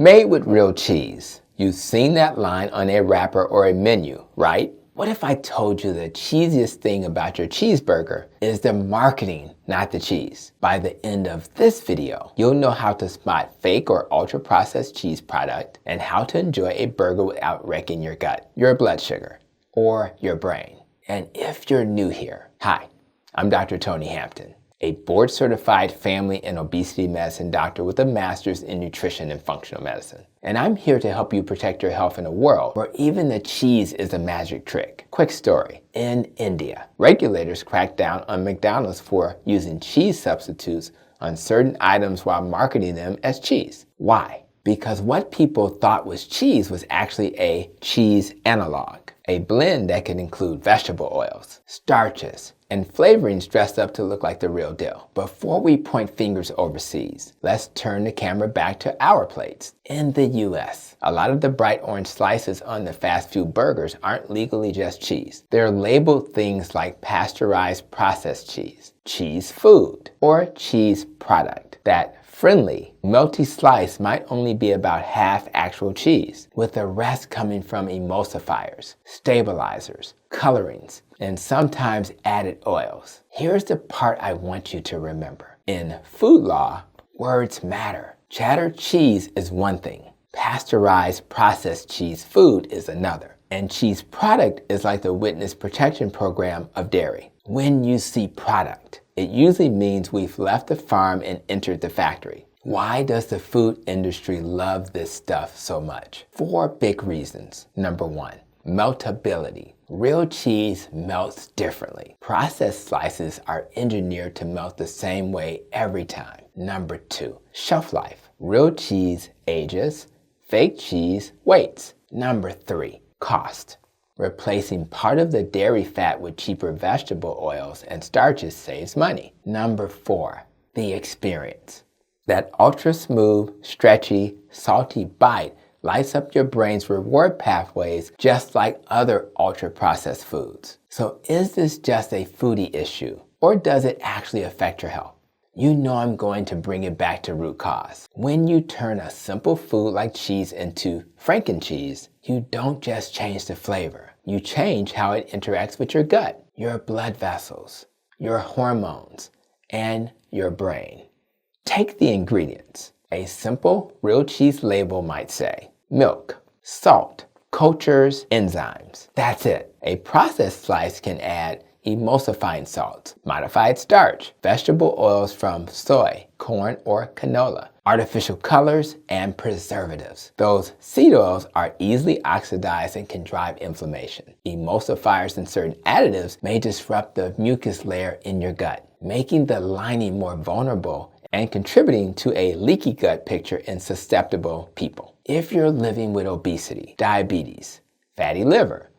Made with real cheese. You've seen that line on a wrapper or a menu, right? What if I told you the cheesiest thing about your cheeseburger is the marketing, not the cheese? By the end of this video, you'll know how to spot fake or ultra-processed cheese product and how to enjoy a burger without wrecking your gut, your blood sugar, or your brain. And if you're new here, hi, I'm Dr. Tony Hampton, a board-certified family and obesity medicine doctor with a master's in nutrition and functional medicine. And I'm here to help you protect your health in a world where even the cheese is a magic trick. Quick story. In India, regulators cracked down on McDonald's for using cheese substitutes on certain items while marketing them as cheese. Why? Because what people thought was cheese was actually a cheese analog, a blend that could include vegetable oils, starches, and flavorings dressed up to look like the real deal. Before we point fingers overseas, let's turn the camera back to our plates. In the US, a lot of the bright orange slices on the fast food burgers aren't legally just cheese. They're labeled things like pasteurized processed cheese, cheese food, or cheese product. That friendly, melty slice might only be about half actual cheese, with the rest coming from emulsifiers, stabilizers, colorings, and sometimes added oils. Here's the part I want you to remember. In food law, words matter. Cheddar cheese is one thing. Pasteurized processed cheese food is another. And cheese product is like the witness protection program of dairy. When you see product, it usually means we've left the farm and entered the factory. Why does the food industry love this stuff so much? 4 big reasons. Number 1, meltability. Real cheese melts differently. Processed slices are engineered to melt the same way every time. Number 2, shelf life. Real cheese ages, fake cheese waits. Number 3, cost. Replacing part of the dairy fat with cheaper vegetable oils and starches saves money. Number 4, the experience. That ultra smooth, stretchy, salty bite lights up your brain's reward pathways just like other ultra-processed foods. So is this just a foodie issue, or does it actually affect your health? You know I'm going to bring it back to root cause. When you turn a simple food like cheese into Franken-cheese, you don't just change the flavor. You change how it interacts with your gut, your blood vessels, your hormones, and your brain. Take the ingredients. A simple real cheese label might say milk, salt, cultures, enzymes. That's it. A processed slice can add emulsifying salts, modified starch, vegetable oils from soy, corn, or canola, artificial colors, and preservatives. Those seed oils are easily oxidized and can drive inflammation. Emulsifiers and certain additives may disrupt the mucus layer in your gut, making the lining more vulnerable and contributing to a leaky gut picture in susceptible people. If you're living with obesity, diabetes, fatty liver,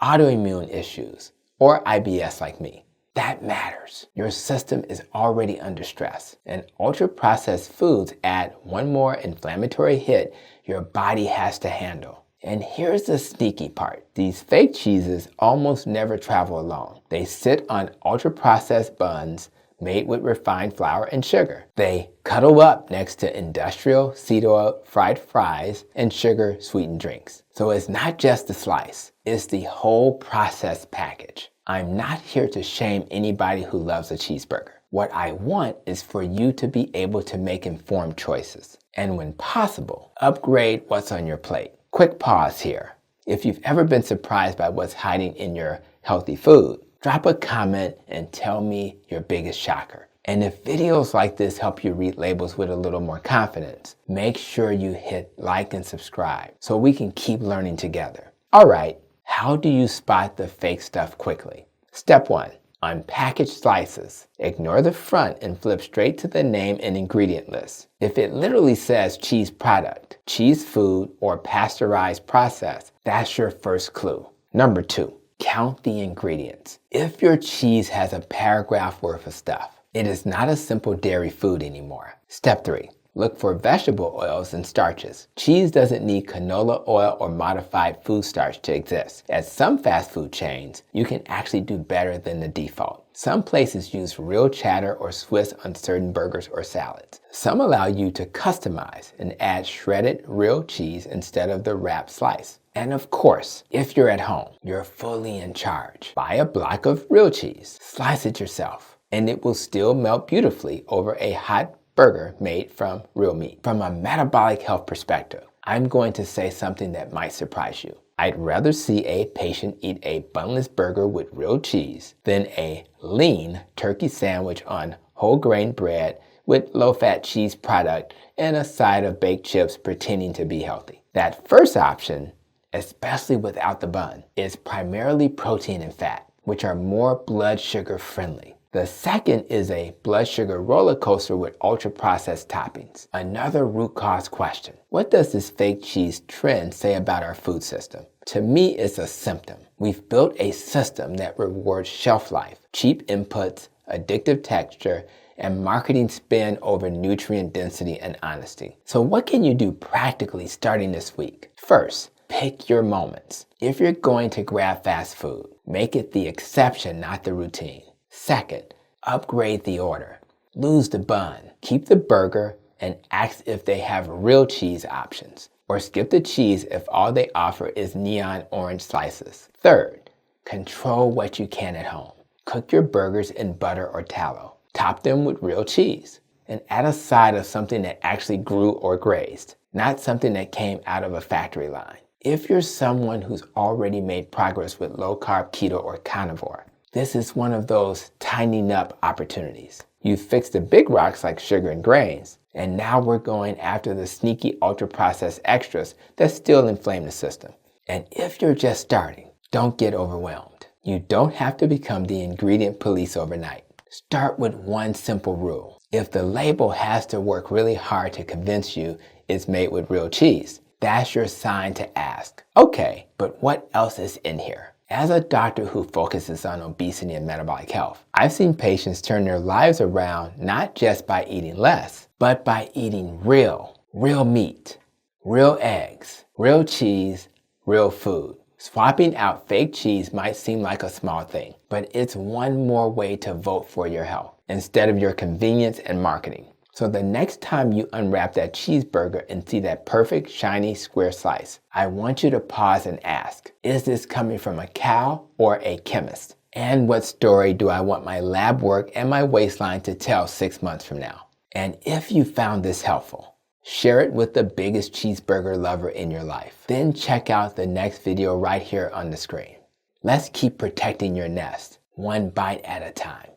autoimmune issues, or IBS like me, that matters. Your system is already under stress, and ultra-processed foods add one more inflammatory hit your body has to handle. And here's the sneaky part. These fake cheeses almost never travel alone. They sit on ultra-processed buns made with refined flour and sugar. They cuddle up next to industrial seed oil fried fries and sugar sweetened drinks. So it's not just the slice, it's the whole processed package. I'm not here to shame anybody who loves a cheeseburger. What I want is for you to be able to make informed choices. And when possible, upgrade what's on your plate. Quick pause here. If you've ever been surprised by what's hiding in your healthy food, drop a comment and tell me your biggest shocker. And if videos like this help you read labels with a little more confidence, make sure you hit like and subscribe so we can keep learning together. All right, how do you spot the fake stuff quickly? Step 1, unpackage slices. Ignore the front and flip straight to the name and ingredient list. If it literally says cheese product, cheese food, or pasteurized process, that's your first clue. Number 2, count the ingredients. If your cheese has a paragraph worth of stuff, it is not a simple dairy food anymore. Step 3, look for vegetable oils and starches. Cheese doesn't need canola oil or modified food starch to exist. At some fast food chains, you can actually do better than the default. Some places use real cheddar or Swiss on certain burgers or salads. Some allow you to customize and add shredded real cheese instead of the wrapped slice. And of course, if you're at home, you're fully in charge. Buy a block of real cheese, slice it yourself, and it will still melt beautifully over a hot burger made from real meat. From a metabolic health perspective, I'm going to say something that might surprise you. I'd rather see a patient eat a bunless burger with real cheese than a lean turkey sandwich on whole grain bread with low-fat cheese product and a side of baked chips pretending to be healthy. That first option, especially without the bun, is primarily protein and fat, which are more blood sugar friendly. The second is a blood sugar roller coaster with ultra-processed toppings. Another root cause question. What does this fake cheese trend say about our food system? To me, it's a symptom. We've built a system that rewards shelf life, cheap inputs, addictive texture, and marketing spin over nutrient density and honesty. So what can you do practically starting this week? First, pick your moments. If you're going to grab fast food, make it the exception, not the routine. Second, upgrade the order. Lose the bun, keep the burger, and ask if they have real cheese options. Or skip the cheese if all they offer is neon orange slices. Third, control what you can at home. Cook your burgers in butter or tallow. Top them with real cheese. And add a side of something that actually grew or grazed, not something that came out of a factory line. If you're someone who's already made progress with low-carb, keto, or carnivore, this is one of those tidying up opportunities. You've fixed the big rocks like sugar and grains, and now we're going after the sneaky ultra-processed extras that still inflame the system. And if you're just starting, don't get overwhelmed. You don't have to become the ingredient police overnight. Start with one simple rule. If the label has to work really hard to convince you it's made with real cheese, that's your sign to ask, okay, but what else is in here? As a doctor who focuses on obesity and metabolic health, I've seen patients turn their lives around not just by eating less, but by eating real meat, real eggs, real cheese, real food. Swapping out fake cheese might seem like a small thing, but it's one more way to vote for your health instead of your convenience and marketing. So the next time you unwrap that cheeseburger and see that perfect, shiny, square slice, I want you to pause and ask, is this coming from a cow or a chemist? And what story do I want my lab work and my waistline to tell 6 months from now? And if you found this helpful, share it with the biggest cheeseburger lover in your life. Then check out the next video right here on the screen. Let's keep protecting your nest, one bite at a time.